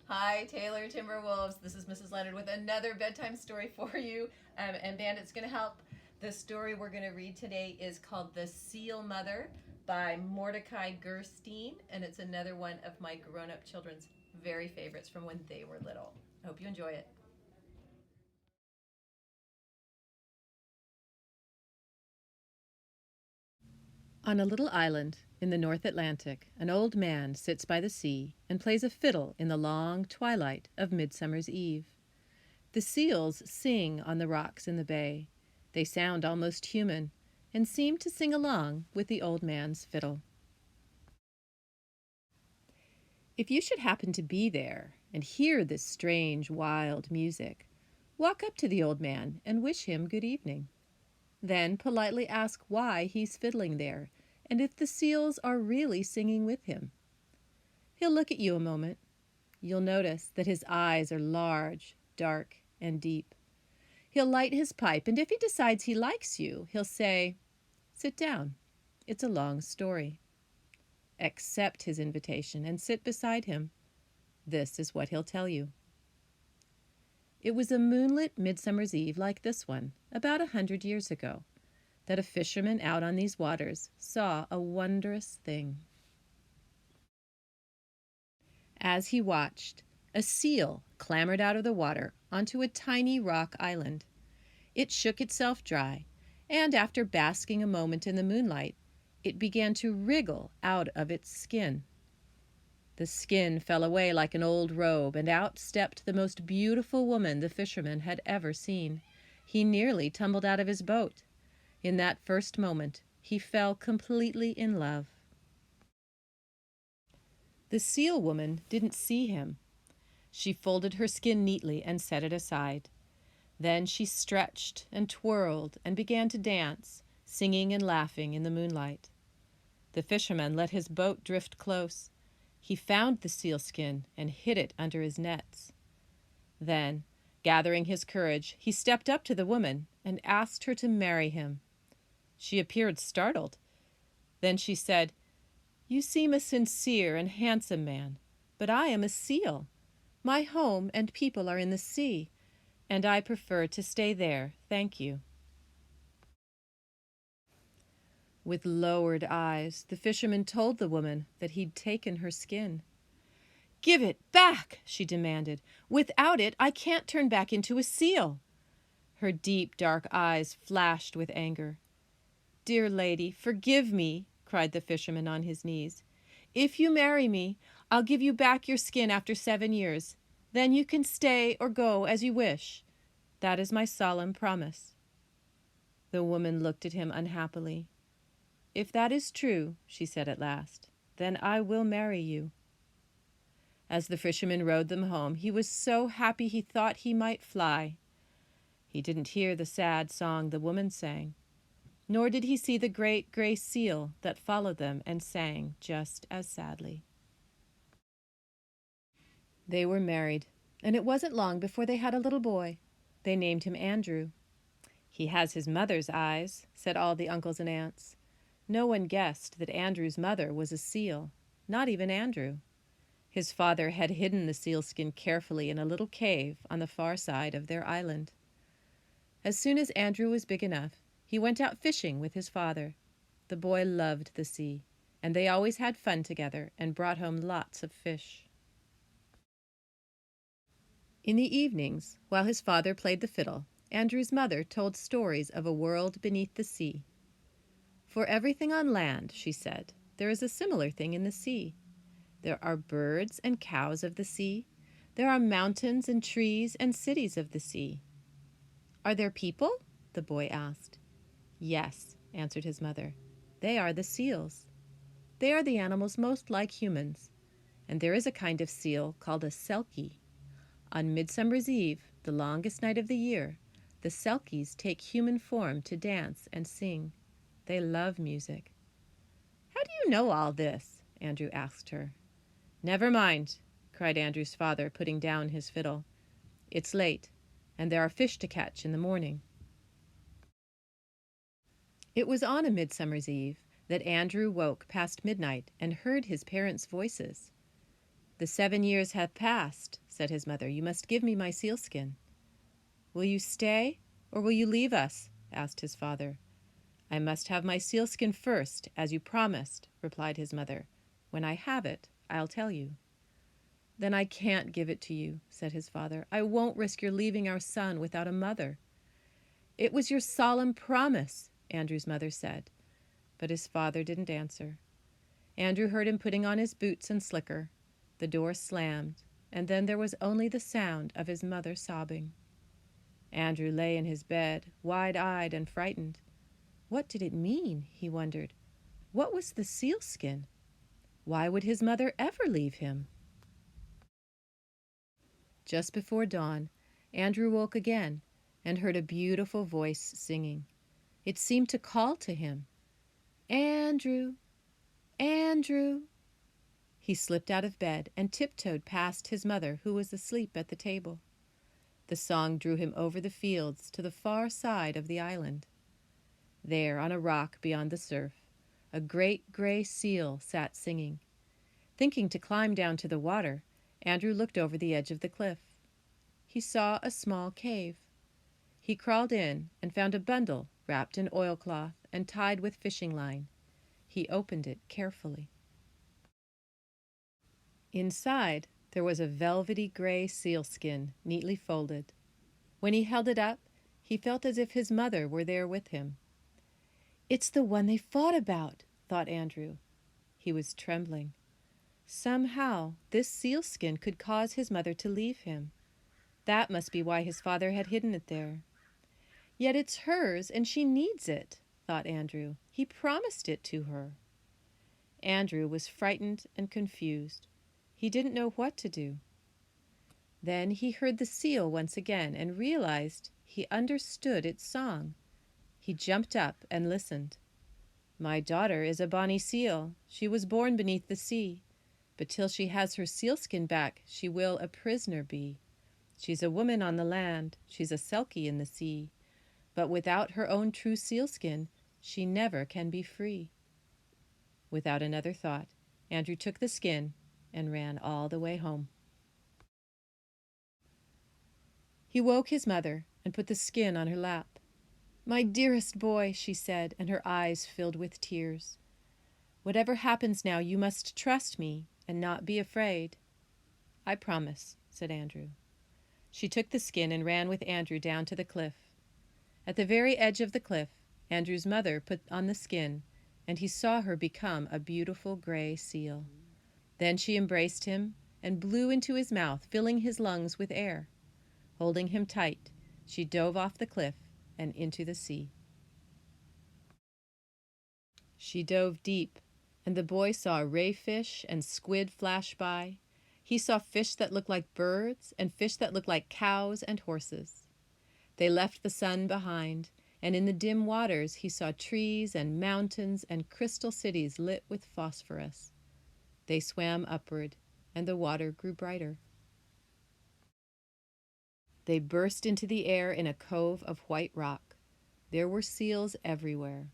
Hi, Taylor Timberwolves. This is Mrs. Leonard with another bedtime story for you. And Bandit's going to help. The story we're going to read today is called The Seal Mother by Mordecai Gerstein. And it's another one of my grown up children's very favorites from when they were little. I hope you enjoy it. On a little island in the North Atlantic, an old man sits by the sea and plays a fiddle in the long twilight of Midsummer's Eve. The seals sing on the rocks in the bay. They sound almost human and seem to sing along with the old man's fiddle. If you should happen to be there and hear this strange, wild music, walk up to the old man and wish him good evening. Then politely ask why he's fiddling there and if the seals are really singing with him. He'll look at you a moment. You'll notice that his eyes are large, dark, and deep. He'll light his pipe, and if he decides he likes you, he'll say, "Sit down. It's a long story." Accept his invitation and sit beside him. This is what he'll tell you. It was a moonlit midsummer's eve like this one, about 100 years ago, that a fisherman out on these waters saw a wondrous thing. As he watched, a seal clambered out of the water onto a tiny rock island. It shook itself dry, and after basking a moment in the moonlight, it began to wriggle out of its skin. The skin fell away like an old robe, and out stepped the most beautiful woman the fisherman had ever seen. He nearly tumbled out of his boat. In that first moment, he fell completely in love. The seal woman didn't see him. She folded her skin neatly and set it aside. Then she stretched and twirled and began to dance, singing and laughing in the moonlight. The fisherman let his boat drift close. He found the sealskin and hid it under his nets. Then, gathering his courage, he stepped up to the woman and asked her to marry him. She appeared startled. Then she said, "You seem a sincere and handsome man, but I am a seal. My home and people are in the sea, and I prefer to stay there, thank you." With lowered eyes, the fisherman told the woman that he'd taken her skin. "Give it back," she demanded. "Without it, I can't turn back into a seal." Her deep, dark eyes flashed with anger. "Dear lady, forgive me," cried the fisherman on his knees. "If you marry me, I'll give you back your skin after 7 years. Then you can stay or go as you wish. That is my solemn promise." The woman looked at him unhappily. "If that is true," she said at last, "then I will marry you." As the fisherman rowed them home, he was so happy he thought he might fly. He didn't hear the sad song the woman sang, nor did he see the great gray seal that followed them and sang just as sadly. They were married, and it wasn't long before they had a little boy. They named him Andrew. "He has his mother's eyes," said all the uncles and aunts. No one guessed that Andrew's mother was a seal, not even Andrew. His father had hidden the sealskin carefully in a little cave on the far side of their island. As soon as Andrew was big enough, he went out fishing with his father. The boy loved the sea, and they always had fun together and brought home lots of fish. In the evenings, while his father played the fiddle, Andrew's mother told stories of a world beneath the sea. "For everything on land," she said, "there is a similar thing in the sea. There are birds and cows of the sea. There are mountains and trees and cities of the sea." "Are there people?" the boy asked. "Yes," answered his mother. "They are the seals. They are the animals most like humans. And there is a kind of seal called a selkie. On Midsummer's Eve, the longest night of the year, the selkies take human form to dance and sing. They love music." "How do you know all this?" Andrew asked her. "Never mind," cried Andrew's father, putting down his fiddle. "It's late, and there are fish to catch in the morning." It was on a Midsummer's Eve that Andrew woke past midnight and heard his parents' voices. "The 7 years have passed," said his mother. "You must give me my sealskin." "Will you stay, or will you leave us?" asked his father. "I must have my sealskin first, as you promised," replied his mother. "When I have it, I'll tell you." "Then I can't give it to you," said his father. "I won't risk your leaving our son without a mother." "It was your solemn promise," Andrew's mother said. But his father didn't answer. Andrew heard him putting on his boots and slicker. The door slammed, and then there was only the sound of his mother sobbing. Andrew lay in his bed, wide-eyed and frightened. What did it mean, he wondered? What was the sealskin? Why would his mother ever leave him? Just before dawn, Andrew woke again and heard a beautiful voice singing. It seemed to call to him. "Andrew! Andrew!" He slipped out of bed and tiptoed past his mother, who was asleep at the table. The song drew him over the fields to the far side of the island. There, on a rock beyond the surf, a great gray seal sat singing. Thinking to climb down to the water, Andrew looked over the edge of the cliff. He saw a small cave. He crawled in and found a bundle wrapped in oilcloth and tied with fishing line. He opened it carefully. Inside, there was a velvety gray sealskin, neatly folded. When he held it up, he felt as if his mother were there with him. "It's the one they fought about," thought Andrew. He was trembling. Somehow, this sealskin could cause his mother to leave him. That must be why his father had hidden it there. Yet it's hers, and she needs it, thought Andrew. He promised it to her. Andrew was frightened and confused. He didn't know what to do. Then he heard the seal once again and realized he understood its song. He jumped up and listened. "My daughter is a bonny seal. She was born beneath the sea. But till she has her sealskin back, she will a prisoner be. She's a woman on the land, she's a selkie in the sea. But without her own true sealskin, she never can be free." Without another thought, Andrew took the skin and ran all the way home. He woke his mother and put the skin on her lap. "My dearest boy," she said, and her eyes filled with tears. "Whatever happens now, you must trust me and not be afraid." "I promise," said Andrew. She took the skin and ran with Andrew down to the cliff. At the very edge of the cliff, Andrew's mother put on the skin, and he saw her become a beautiful gray seal. Then she embraced him and blew into his mouth, filling his lungs with air. Holding him tight, she dove off the cliff and into the sea. She dove deep, and the boy saw rayfish and squid flash by. He saw fish that looked like birds and fish that looked like cows and horses. They left the sun behind, and in the dim waters he saw trees and mountains and crystal cities lit with phosphorus. They swam upward, and the water grew brighter. They burst into the air in a cove of white rock. There were seals everywhere.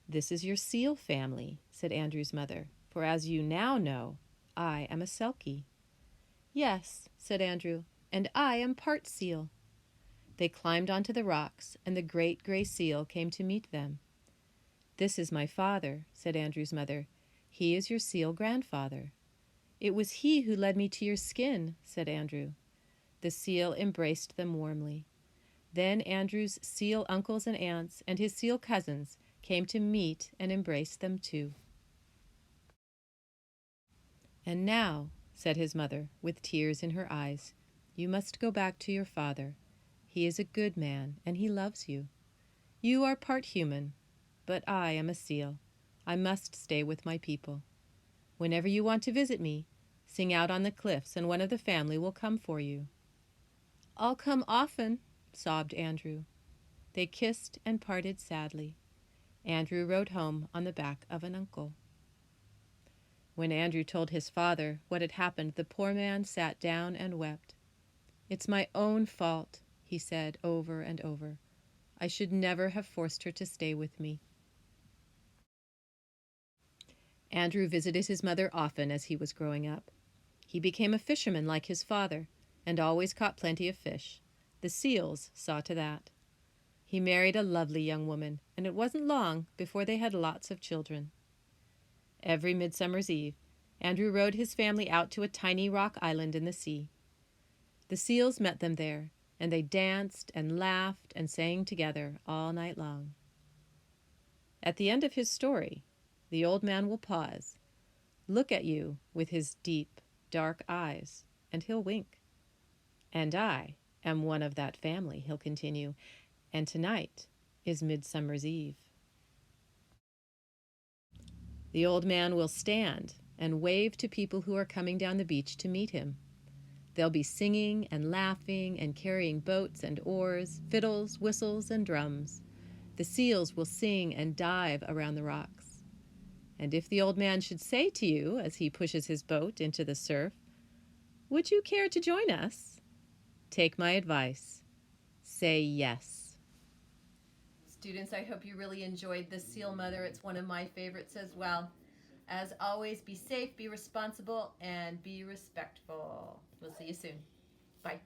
"This is your seal family," said Andrew's mother, "for as you now know, I am a selkie." "Yes," said Andrew, "and I am part seal." They climbed onto the rocks, and the great gray seal came to meet them. "This is my father," said Andrew's mother. "He is your seal grandfather." "It was he who led me to your skin," said Andrew. The seal embraced them warmly. Then Andrew's seal uncles and aunts and his seal cousins came to meet and embrace them too. "And now," said his mother, with tears in her eyes, "you must go back to your father. He is a good man, and he loves you. You are part human, but I am a seal. I must stay with my people. Whenever you want to visit me, sing out on the cliffs, and one of the family will come for you." "I'll come often," sobbed Andrew. They kissed and parted sadly. Andrew rode home on the back of an uncle. When Andrew told his father what had happened, the poor man sat down and wept. "It's my own fault," he said over and over. "I should never have forced her to stay with me." Andrew visited his mother often as he was growing up. He became a fisherman like his father, and always caught plenty of fish. The seals saw to that. He married a lovely young woman, and it wasn't long before they had lots of children. Every Midsummer's Eve, Andrew rowed his family out to a tiny rock island in the sea. The seals met them there, and they danced and laughed and sang together all night long. At the end of his story, the old man will pause, look at you with his deep, dark eyes, and he'll wink. "And I am one of that family," he'll continue, "and tonight is Midsummer's Eve." The old man will stand and wave to people who are coming down the beach to meet him. They'll be singing and laughing and carrying boats and oars, fiddles, whistles, and drums. The seals will sing and dive around the rocks. And if the old man should say to you as he pushes his boat into the surf, "Would you care to join us?" take my advice. Say yes. Students, I hope you really enjoyed The Seal Mother. It's one of my favorites as well. As always, be safe, be responsible, and be respectful. We'll see you soon. Bye.